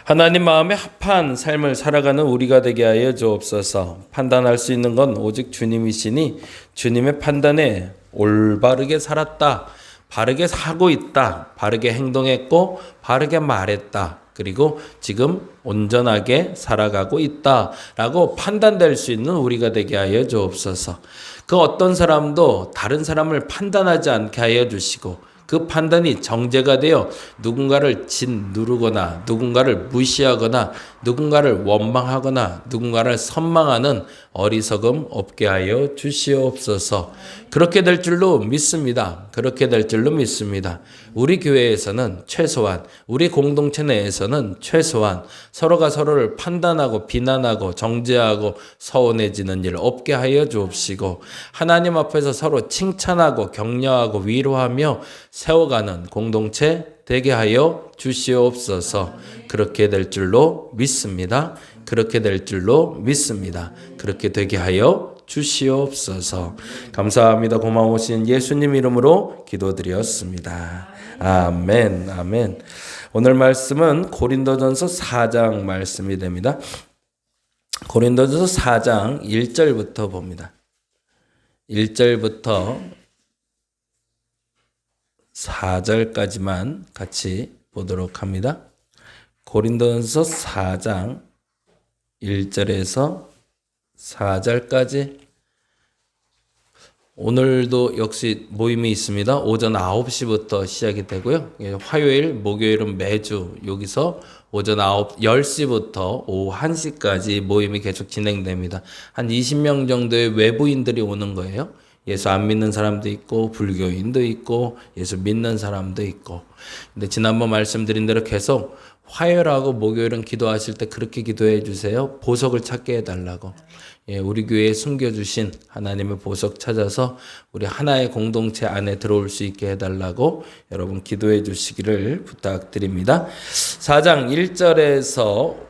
하나님 마음에 합한 삶을 살아가는 우리가 되게 하여 주옵소서. 판단할 수 있는 건 오직 주님이시니 주님의 판단에 올바르게 살았다, 바르게 하고 있다, 바르게 행동했고 바르게 말했다, 그리고 지금 온전하게 살아가고 있다라고 판단될 수 있는 우리가 되게 하여 주옵소서. 그 어떤 사람도 다른 사람을 판단하지 않게 하여 주시고, 그 판단이 정죄가 되어 누군가를 짓누르거나 누군가를 무시하거나 누군가를 원망하거나 누군가를 선망하는 어리석음 없게 하여 주시옵소서. 그렇게 될 줄로 믿습니다. 그렇게 될 줄로 믿습니다. 우리 교회에서는 최소한, 우리 공동체 내에서는 최소한 서로가 서로를 판단하고 비난하고 정죄하고 서운해지는 일 없게 하여 주옵시고, 하나님 앞에서 서로 칭찬하고 격려하고 위로하며 세워가는 공동체 되게 하여 주시옵소서. 그렇게 될 줄로 믿습니다. 그렇게 될 줄로 믿습니다. 그렇게 되게 하여 주시옵소서. 감사합니다. 고마우신 예수님 이름으로 기도드렸습니다. 아멘, 아멘. 오늘 말씀은 고린도전서 4장 말씀이 됩니다. 고린도전서 4장 1절부터 봅니다. 1절부터 4절까지만 같이 보도록 합니다. 고린도전서 4장 1절에서 4절까지. 오늘도 역시 모임이 있습니다. 오전 9시부터 시작이 되고요. 화요일, 목요일은 매주 여기서 오전 10시부터 오후 1시까지 모임이 계속 진행됩니다. 한 20명 정도의 외부인들이 오는 거예요. 예수 안 믿는 사람도 있고 불교인도 있고 예수 믿는 사람도 있고. 근데 지난번 말씀드린 대로 계속 화요일하고 목요일은 기도하실 때 그렇게 기도해 주세요. 보석을 찾게 해달라고. 우리 교회에 숨겨주신 하나님의 보석 찾아서 우리 하나의 공동체 안에 들어올 수 있게 해달라고 여러분 기도해 주시기를 부탁드립니다. 4장 1절에서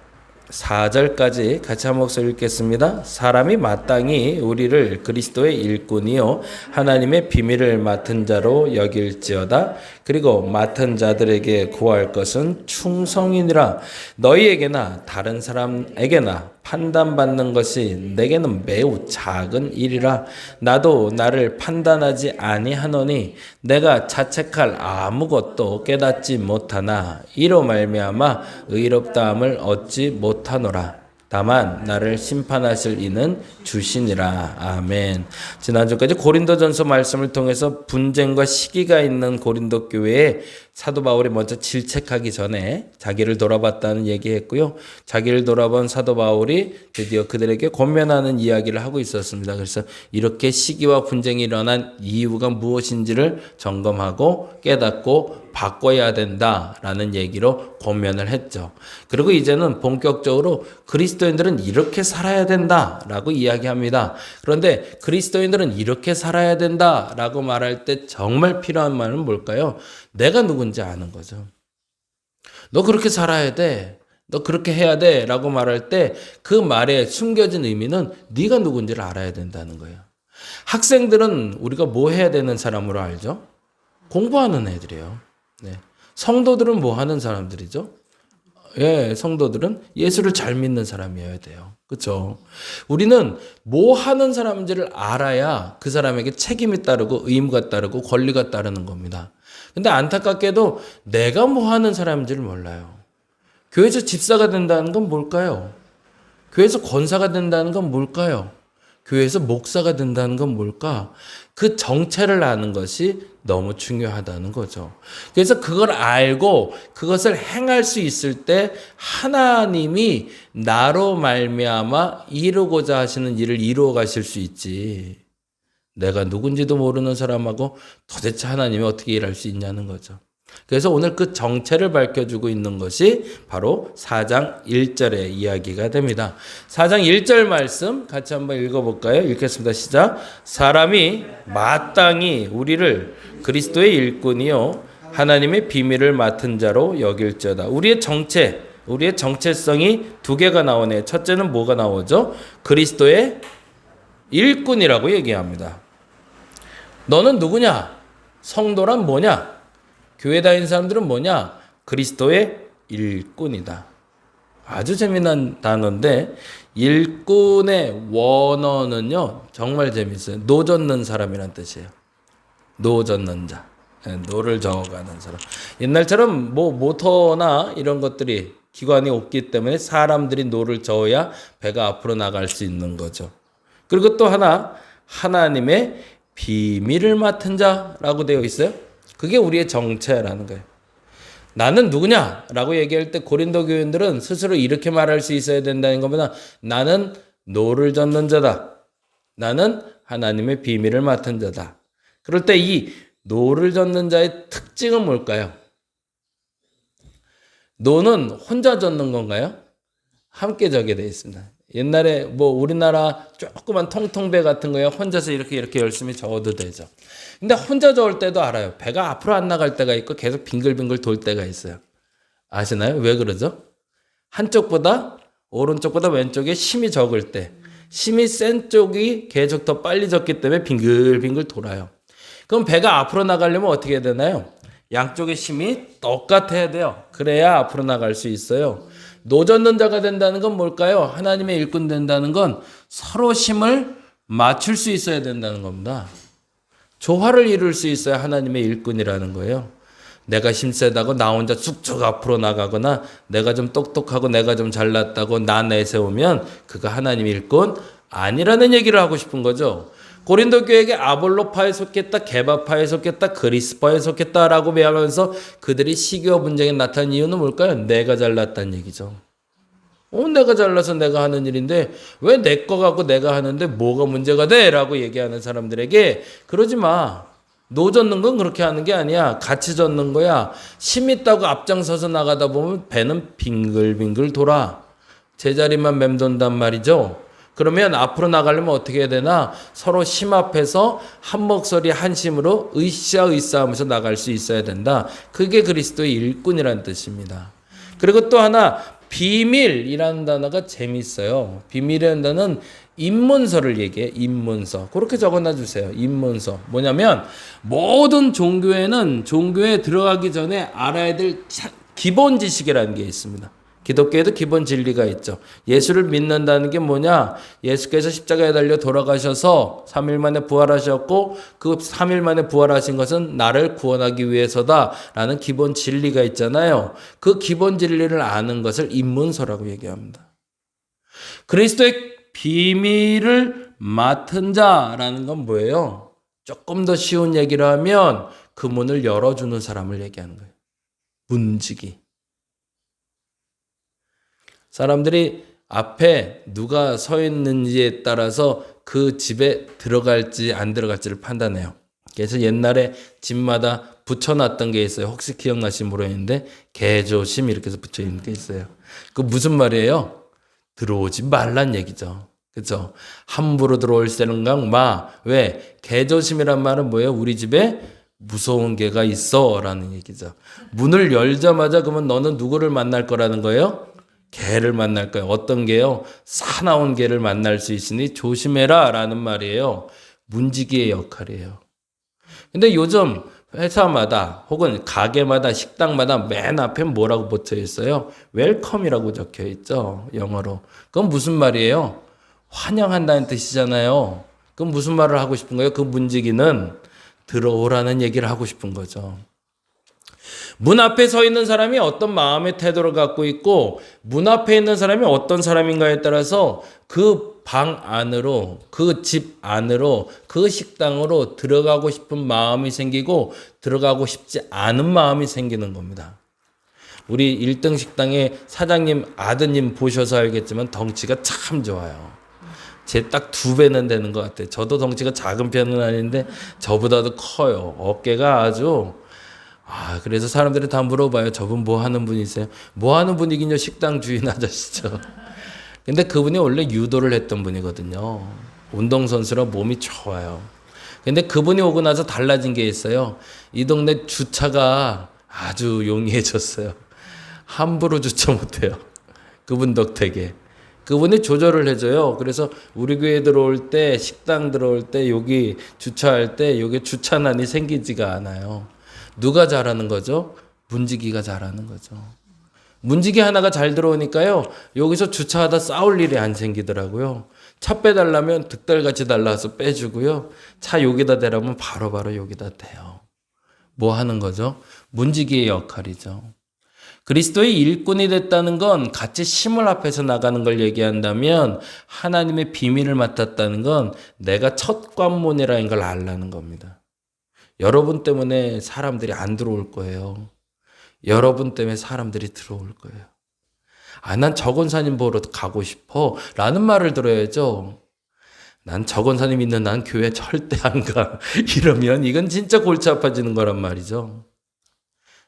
4절까지 같이 한 목소리 읽겠습니다. 사람이 마땅히 우리를 그리스도의 일꾼이요 하나님의 비밀을 맡은 자로 여길지어다. 그리고 맡은 자들에게 구할 것은 충성이니라. 너희에게나 다른 사람에게나 판단받는 것이 내게는 매우 작은 일이라. 나도 나를 판단하지 아니하노니 내가 자책할 아무것도 깨닫지 못하나 이로 말미암아 의롭다함을 얻지 못하노라. 다만 나를 심판하실 이는 주시니라. 아멘. 지난주까지 고린도전서 말씀을 통해서 분쟁과 시기가 있는 고린도 교회에 사도 바울이 먼저 질책하기 전에 자기를 돌아봤다는 얘기했고요. 자기를 돌아본 사도 바울이 드디어 그들에게 권면하는 이야기를 하고 있었습니다. 그래서 이렇게 시기와 분쟁이 일어난 이유가 무엇인지를 점검하고 깨닫고 바꿔야 된다라는 얘기로 권면을 했죠. 그리고 이제는 본격적으로 그리스도인들은 이렇게 살아야 된다라고 이야기합니다. 그런데 그리스도인들은 이렇게 살아야 된다라고 말할 때 정말 필요한 말은 뭘까요? 내가 누군지 아는 거죠. 너 그렇게 살아야 돼. 너 그렇게 해야 돼 라고 말할 때 그 말에 숨겨진 의미는 네가 누군지를 알아야 된다는 거예요. 학생들은 우리가 뭐 해야 되는 사람으로 알죠? 공부하는 애들이에요. 네. 성도들은 뭐 하는 사람들이죠? 예, 성도들은 예수를 잘 믿는 사람이어야 돼요. 그렇죠? 우리는 뭐 하는 사람인지를 알아야 그 사람에게 책임이 따르고 의무가 따르고 권리가 따르는 겁니다. 근데 안타깝게도 내가 뭐 하는 사람인지를 몰라요. 교회에서 집사가 된다는 건 뭘까요? 교회에서 권사가 된다는 건 뭘까요? 교회에서 목사가 된다는 건 뭘까? 그 정체를 아는 것이 너무 중요하다는 거죠. 그래서 그걸 알고 그것을 행할 수 있을 때 하나님이 나로 말미암아 이루고자 하시는 일을 이루어 가실 수 있지. 내가 누군지도 모르는 사람하고 도대체 하나님이 어떻게 일할 수 있냐는 거죠. 그래서 오늘 그 정체를 밝혀주고 있는 것이 바로 4장 1절의 이야기가 됩니다. 4장 1절 말씀 같이 한번 읽어볼까요? 읽겠습니다. 시작. 사람이 마땅히 우리를 그리스도의 일꾼이요 하나님의 비밀을 맡은 자로 여길지어다. 우리의 정체, 우리의 정체성이 두 개가 나오네요. 첫째는 뭐가 나오죠? 그리스도의 일꾼이라고 얘기합니다. 너는 누구냐? 성도란 뭐냐? 교회 다니는 사람들은 뭐냐? 그리스도의 일꾼이다. 아주 재미난 단어인데 일꾼의 원어는요 정말 재밌어요. 노 젓는 사람이란 뜻이에요. 노 젓는 자, 노를 저어가는 사람. 옛날처럼 뭐 모터나 이런 것들이 기관이 없기 때문에 사람들이 노를 저어야 배가 앞으로 나갈 수 있는 거죠. 그리고 또 하나 하나님의 비밀을 맡은 자라고 되어 있어요. 그게 우리의 정체라는 거예요. 나는 누구냐라고 얘기할 때 고린도 교인들은 스스로 이렇게 말할 수 있어야 된다는 것보다 나는 노를 젓는 자다. 나는 하나님의 비밀을 맡은 자다. 그럴 때 이 노를 젓는 자의 특징은 뭘까요? 노는 혼자 젓는 건가요? 함께 젓게 되어 있습니다. 옛날에 뭐 우리나라 조그만 통통배 같은 거에 혼자서 이렇게 열심히 저어도 되죠. 근데 혼자 저을 때도 알아요. 배가 앞으로 안 나갈 때가 있고 계속 빙글빙글 돌 때가 있어요. 아시나요? 왜 그러죠? 한쪽보다 오른쪽보다 왼쪽에 힘이 적을 때 힘이 센 쪽이 계속 더 빨리 젖기 때문에 빙글빙글 돌아요. 그럼 배가 앞으로 나가려면 어떻게 해야 되나요? 양쪽의 힘이 똑같아야 돼요. 그래야 앞으로 나갈 수 있어요. 노젓는 자가 된다는 건 뭘까요? 하나님의 일꾼 된다는 건 서로 힘을 맞출 수 있어야 된다는 겁니다. 조화를 이룰 수 있어야 하나님의 일꾼이라는 거예요. 내가 힘세다고 나 혼자 쑥쑥 앞으로 나가거나 내가 좀 똑똑하고 내가 좀 잘났다고 나 내세우면 그가 하나님의 일꾼 아니라는 얘기를 하고 싶은 거죠. 고린도 교회에게 아볼로파에 속했다, 게바파에 속했다, 그리스파에 속했다라고 말하면서 그들이 시기와 분쟁에 나타난 이유는 뭘까요? 내가 잘났다는 얘기죠. 내가 잘나서 내가 하는 일인데 왜 내 거 갖고 내가 하는데 뭐가 문제가 돼? 라고 얘기하는 사람들에게 그러지 마. 노 젓는 건 그렇게 하는 게 아니야. 같이 젓는 거야. 힘 있다고 앞장서서 나가다 보면 배는 빙글빙글 돌아. 제자리만 맴돈단 말이죠. 그러면 앞으로 나가려면 어떻게 해야 되나? 서로 힘 앞에서 한 목소리 한 힘으로 으쌰으쌰 하면서 나갈 수 있어야 된다. 그게 그리스도의 일꾼이라는 뜻입니다. 그리고 또 하나 비밀이라는 단어가 재밌어요. 비밀이라는 단어는 입문서를 얘기해. 입문서. 그렇게 적어놔 주세요. 입문서. 뭐냐면 모든 종교에는 종교에 들어가기 전에 알아야 될 기본 지식이라는 게 있습니다. 기독교에도 기본 진리가 있죠. 예수를 믿는다는 게 뭐냐? 예수께서 십자가에 달려 돌아가셔서 3일 만에 부활하셨고 그 3일 만에 부활하신 것은 나를 구원하기 위해서다라는 기본 진리가 있잖아요. 그 기본 진리를 아는 것을 입문서라고 얘기합니다. 그리스도의 비밀을 맡은 자라는 건 뭐예요? 조금 더 쉬운 얘기를 하면 그 문을 열어주는 사람을 얘기하는 거예요. 문지기. 사람들이 앞에 누가 서 있는지에 따라서 그 집에 들어갈지 안 들어갈지를 판단해요. 그래서 옛날에 집마다 붙여놨던 게 있어요. 혹시 기억나시면 모르겠는데 개조심 이렇게 해서 붙여있는 게 있어요. 그 무슨 말이에요? 들어오지 말란 얘기죠. 그렇죠? 함부로 들어올 생각 마. 왜? 개조심이란 말은 뭐예요? 우리 집에 무서운 개가 있어 라는 얘기죠. 문을 열자마자 그러면 너는 누구를 만날 거라는 거예요? 개를 만날 거예요. 어떤 개요? 사나운 개를 만날 수 있으니 조심해라 라는 말이에요. 문지기의 역할이에요. 근데 요즘 회사마다 혹은 가게마다 식당마다 맨 앞에 뭐라고 붙어 있어요? 웰컴이라고 적혀 있죠. 영어로. 그건 무슨 말이에요? 환영한다는 뜻이잖아요. 그럼 무슨 말을 하고 싶은 거예요? 그 문지기는 들어오라는 얘기를 하고 싶은 거죠. 문 앞에 서 있는 사람이 어떤 마음의 태도를 갖고 있고 문 앞에 있는 사람이 어떤 사람인가에 따라서 그 방 안으로 그 집 안으로 그 식당으로 들어가고 싶은 마음이 생기고 들어가고 싶지 않은 마음이 생기는 겁니다. 우리 1등 식당의 사장님 아드님 보셔서 알겠지만 덩치가 참 좋아요. 제 딱 2배는 되는 것 같아요. 저도 덩치가 작은 편은 아닌데 저보다도 커요. 어깨가 아주 그래서 사람들이 다 물어봐요. 저분 뭐 하는 분이세요? 뭐 하는 분이긴요. 식당 주인 아저씨죠. 근데 그분이 원래 유도를 했던 분이거든요. 운동선수라 몸이 좋아요. 근데 그분이 오고 나서 달라진 게 있어요. 이 동네 주차가 아주 용이해졌어요. 함부로 주차 못해요. 그분 덕택에. 그분이 조절을 해줘요. 그래서 우리 교회 들어올 때 식당 들어올 때 여기 주차할 때 여기 주차난이 생기지가 않아요. 누가 잘하는 거죠? 문지기가 잘하는 거죠. 문지기 하나가 잘 들어오니까요. 여기서 주차하다 싸울 일이 안 생기더라고요. 차 빼달라면 득달같이 달라서 빼주고요. 차 여기다 대라면 바로바로 여기다 대요. 뭐 하는 거죠? 문지기의 역할이죠. 그리스도의 일꾼이 됐다는 건 같이 심을 앞에서 나가는 걸 얘기한다면 하나님의 비밀을 맡았다는 건 내가 첫 관문이라는 걸 알라는 겁니다. 여러분 때문에 사람들이 안 들어올 거예요. 여러분 때문에 사람들이 들어올 거예요. 난 저 권사님 보러 가고 싶어 라는 말을 들어야죠. 난 저 권사님 있는 난 교회 절대 안 가. 이러면 이건 진짜 골치 아파지는 거란 말이죠.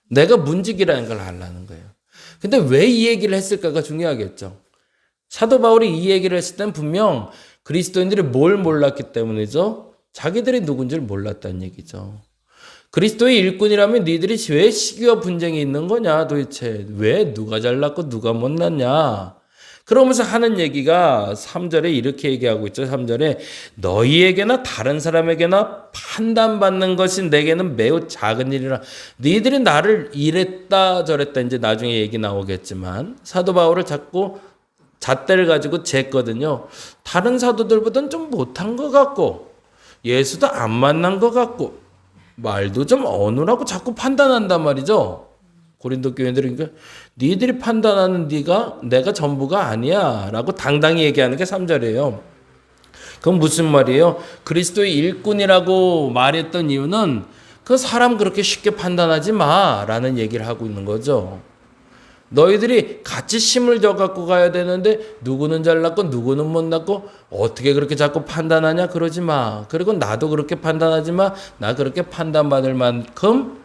내가 문지기라는 걸 알라는 거예요. 근데 왜 이 얘기를 했을까가 중요하겠죠. 사도 바울이 이 얘기를 했을 땐 분명 그리스도인들이 뭘 몰랐기 때문이죠. 자기들이 누군지를 몰랐다는 얘기죠. 그리스도의 일꾼이라면 니들이 왜 시기와 분쟁이 있는 거냐 도대체. 왜 누가 잘났고 누가 못났냐. 그러면서 하는 얘기가 3절에 이렇게 얘기하고 있죠. 3절에 너희에게나 다른 사람에게나 판단받는 것이 내게는 매우 작은 일이라. 너희들이 나를 이랬다 저랬다 이제 나중에 얘기 나오겠지만 사도 바울을 자꾸 잣대를 가지고 쟀거든요. 다른 사도들보다는 좀 못한 것 같고 예수도 안 만난 것 같고 말도 좀 어눌하고 자꾸 판단한단 말이죠. 고린도 교인들이 그러니까 니들이 판단하는 네가 내가 전부가 아니야 라고 당당히 얘기하는 게 3절이에요. 그건 무슨 말이에요? 그리스도의 일꾼이라고 말했던 이유는 그 사람 그렇게 쉽게 판단하지 마 라는 얘기를 하고 있는 거죠. 너희들이 같이 심을 져 갖고 가야 되는데 누구는 잘났고 누구는 못났고 어떻게 그렇게 자꾸 판단하냐 그러지 마. 그리고 나도 그렇게 판단하지 마. 나 그렇게 판단받을 만큼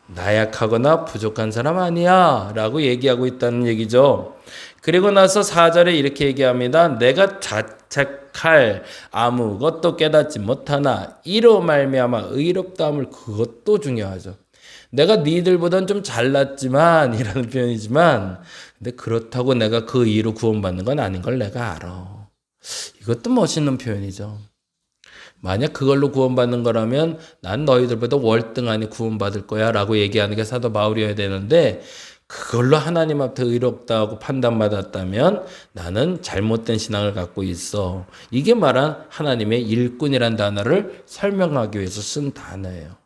나약하거나 부족한 사람 아니야 라고 얘기하고 있다는 얘기죠. 그리고 나서 4절에 이렇게 얘기합니다. 내가 자책할 아무것도 깨닫지 못하나 이로 말미암아 의롭다함을 그것도 중요하죠. 내가 니들보단 좀 잘났지만 이라는 표현이지만 근데 그렇다고 내가 그 의로 구원받는 건 아닌 걸 내가 알아. 이것도 멋있는 표현이죠. 만약 그걸로 구원받는 거라면 난 너희들보다 월등하니 구원받을 거야 라고 얘기하는 게 사도 바울이어야 되는데 그걸로 하나님 앞에 의롭다고 판단받았다면 나는 잘못된 신앙을 갖고 있어. 이게 말한 하나님의 일꾼이란 단어를 설명하기 위해서 쓴 단어예요.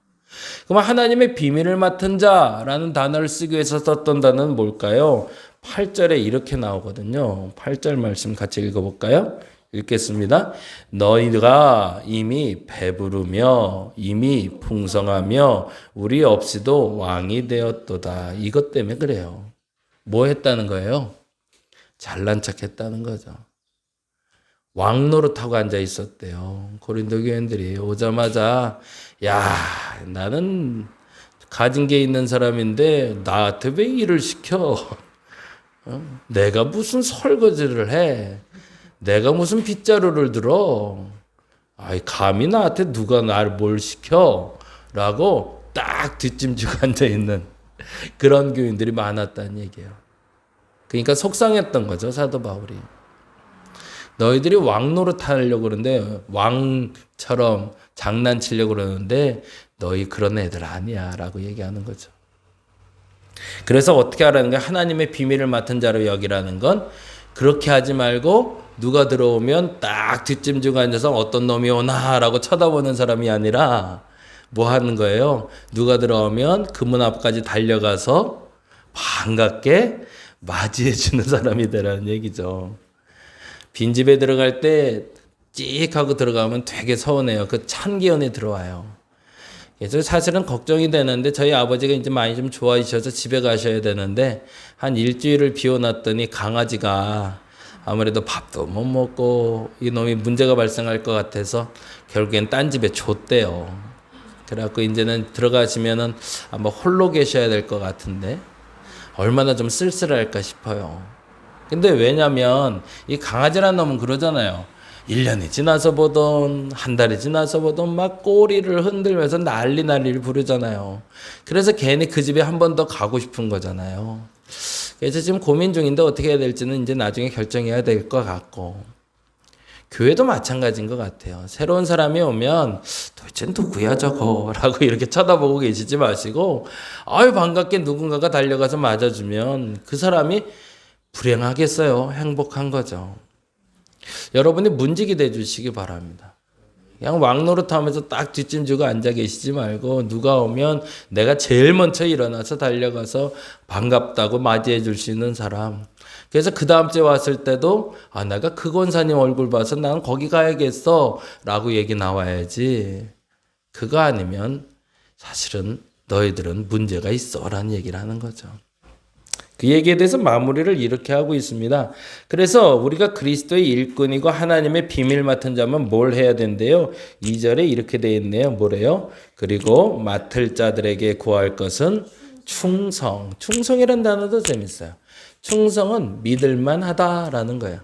그럼 하나님의 비밀을 맡은 자라는 단어를 쓰기 위해서 썼던 단어는 뭘까요? 8절에 이렇게 나오거든요. 8절 말씀 같이 읽어볼까요? 읽겠습니다. 너희가 이미 배부르며 이미 풍성하며 우리 없이도 왕이 되었도다. 이것 때문에 그래요. 뭐 했다는 거예요? 잘난 척 했다는 거죠. 왕 노릇하고 앉아 있었대요. 고린도 교인들이 오자마자 야 나는 가진 게 있는 사람인데 나한테 왜 일을 시켜? 내가 무슨 설거지를 해? 내가 무슨 빗자루를 들어? 아이 감히 나한테 누가 나를 뭘 시켜? 라고 딱 뒷짐지고 앉아있는 그런 교인들이 많았다는 얘기예요. 그러니까 속상했던 거죠 사도 바울이. 너희들이 왕 노릇하려고 그러는데 왕처럼 장난치려고 그러는데 너희 그런 애들 아니야 라고 얘기하는 거죠. 그래서 어떻게 하라는 거야? 하나님의 비밀을 맡은 자로 여기라는 건 그렇게 하지 말고 누가 들어오면 딱 뒷짐지고 앉아서 어떤 놈이 오나라고 쳐다보는 사람이 아니라 뭐 하는 거예요? 누가 들어오면 그 문 앞까지 달려가서 반갑게 맞이해 주는 사람이 되라는 얘기죠. 빈집에 들어갈 때 찍 하고 들어가면 되게 서운해요. 그 찬 기운이 들어와요. 그래서 사실은 걱정이 되는데 저희 아버지가 이제 많이 좀 좋아지셔서 집에 가셔야 되는데 한 일주일을 비워놨더니 강아지가 아무래도 밥도 못 먹고 이놈이 문제가 발생할 것 같아서 결국엔 딴 집에 줬대요. 그래갖고 이제는 들어가시면은 아마 홀로 계셔야 될 것 같은데 얼마나 좀 쓸쓸할까 싶어요. 근데 왜냐면 이 강아지란 놈은 그러잖아요. 1년이 지나서 보던 한 달이 지나서 보던 막 꼬리를 흔들면서 난리를 부르잖아요. 그래서 괜히 그 집에 한 번 더 가고 싶은 거잖아요. 그래서 지금 고민 중인데 어떻게 해야 될지는 이제 나중에 결정해야 될 것 같고. 교회도 마찬가지인 것 같아요. 새로운 사람이 오면 도대체 누구야 저거? 라고 이렇게 쳐다보고 계시지 마시고 아유 반갑게 누군가가 달려가서 맞아주면 그 사람이 불행하겠어요? 행복한 거죠. 여러분이 문지기 돼주시기 바랍니다. 그냥 왕노릇하면서 딱 뒷짐지고 앉아 계시지 말고 누가 오면 내가 제일 먼저 일어나서 달려가서 반갑다고 맞이해 줄 수 있는 사람. 그래서 그 다음 주에 왔을 때도 내가 그 권사님 얼굴 봐서 나는 거기 가야겠어 라고 얘기 나와야지. 그거 아니면 사실은 너희들은 문제가 있어 라는 얘기를 하는 거죠. 그 얘기에 대해서 마무리를 이렇게 하고 있습니다. 그래서 우리가 그리스도의 일꾼이고 하나님의 비밀 맡은 자면 뭘 해야 된대요? 2절에 이렇게 되어 있네요. 뭐래요? 그리고 맡을 자들에게 구할 것은 충성. 충성이라는 단어도 재밌어요. 충성은 믿을만 하다라는 거예요.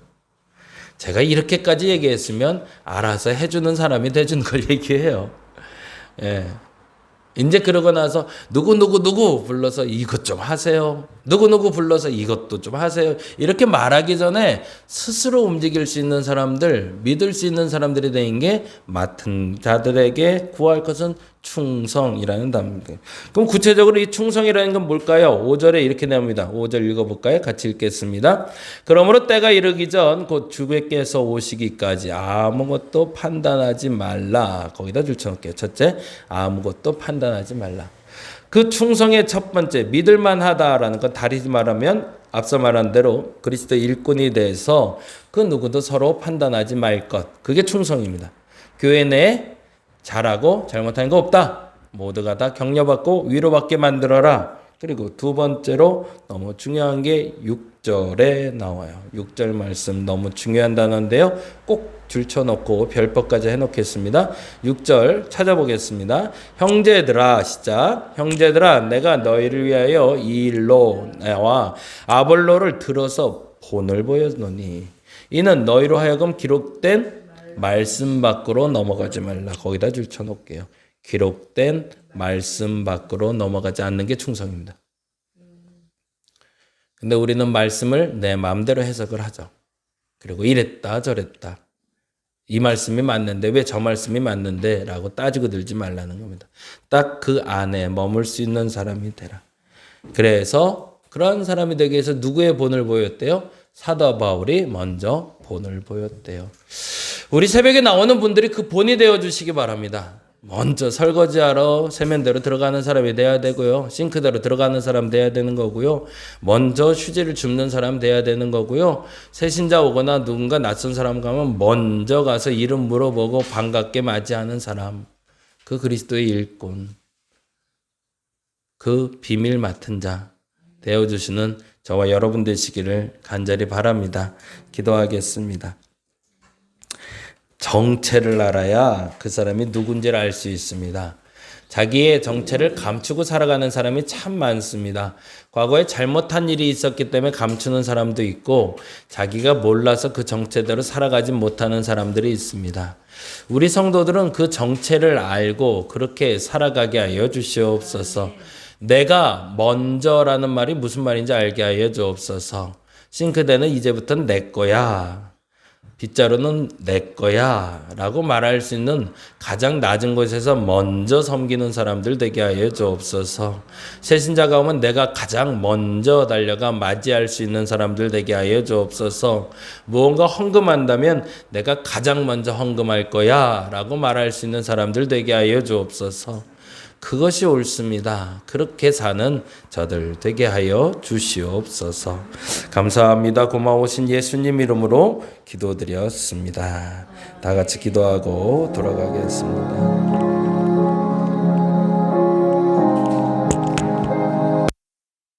제가 이렇게까지 얘기했으면 알아서 해주는 사람이 돼주는 걸 얘기해요. 예. 이제 그러고 나서 누구 불러서 이것 좀 하세요. 누구 불러서 이것도 좀 하세요. 이렇게 말하기 전에 스스로 움직일 수 있는 사람들, 믿을 수 있는 사람들이 되는 게 맡은 자들에게 구할 것은 충성이라는 단어입니다. 그럼 구체적으로 이 충성이라는 건 뭘까요? 5절에 이렇게 나옵니다. 5절 읽어볼까요? 같이 읽겠습니다. 그러므로 때가 이르기 전 곧 주께서 오시기까지 아무것도 판단하지 말라. 거기다 줄쳐놓을게요. 첫째, 아무것도 판단하지 말라. 그 충성의 첫 번째, 믿을만하다라는 건 다르게 말하면 앞서 말한 대로 그리스도 일꾼이 돼서 그 누구도 서로 판단하지 말 것. 그게 충성입니다. 교회 내에 잘하고 잘못한 거 없다. 모두가 다 격려받고 위로받게 만들어라. 그리고 두 번째로 너무 중요한 게 6절에 나와요. 6절 말씀 너무 중요한 단어인데요. 꼭 줄쳐놓고 별법까지 해놓겠습니다. 6절 찾아보겠습니다. 형제들아 시작. 형제들아 내가 너희를 위하여 이 일로 나와 아볼로를 들어서 본을 보였노니 이는 너희로 하여금 기록된 말씀 밖으로 넘어가지 말라. 거기다 줄쳐놓을게요. 기록된 말씀 밖으로 넘어가지 않는 게 충성입니다. 근데 우리는 말씀을 내 마음대로 해석을 하죠. 그리고 이랬다 저랬다. 이 말씀이 맞는데 왜 저 말씀이 맞는데 라고 따지고 들지 말라는 겁니다. 딱 그 안에 머물 수 있는 사람이 되라. 그래서 그런 사람이 되기 위해서 누구의 본을 보였대요? 사도 바울이 먼저 본을 보였대요. 우리 새벽에 나오는 분들이 그 본이 되어주시기 바랍니다. 먼저 설거지하러 세면대로 들어가는 사람이 돼야 되고요. 싱크대로 들어가는 사람 돼야 되는 거고요. 먼저 휴지를 줍는 사람 돼야 되는 거고요. 새신자 오거나 누군가 낯선 사람 가면 먼저 가서 이름 물어보고 반갑게 맞이하는 사람. 그 그리스도의 일꾼. 그 비밀 맡은 자 되어주시는 저와 여러분 되시기를 간절히 바랍니다. 기도하겠습니다. 정체를 알아야 그 사람이 누군지를 알 수 있습니다. 자기의 정체를 감추고 살아가는 사람이 참 많습니다. 과거에 잘못한 일이 있었기 때문에 감추는 사람도 있고 자기가 몰라서 그 정체대로 살아가지 못하는 사람들이 있습니다. 우리 성도들은 그 정체를 알고 그렇게 살아가게 하여 주시옵소서. 내가 먼저라는 말이 무슨 말인지 알게 하여 주옵소서. 싱크대는 이제부터는 내 거야. 빗자루는 내 거야 라고 말할 수 있는 가장 낮은 곳에서 먼저 섬기는 사람들 되게 하여 주옵소서. 새신자가 오면 내가 가장 먼저 달려가 맞이할 수 있는 사람들 되게 하여 주옵소서. 무언가 헌금한다면 내가 가장 먼저 헌금할 거야 라고 말할 수 있는 사람들 되게 하여 주옵소서. 그것이 옳습니다. 그렇게 사는 저들 되게 하여 주시옵소서. 감사합니다. 고마우신 예수님 이름으로 기도드렸습니다. 다 같이 기도하고 돌아가겠습니다.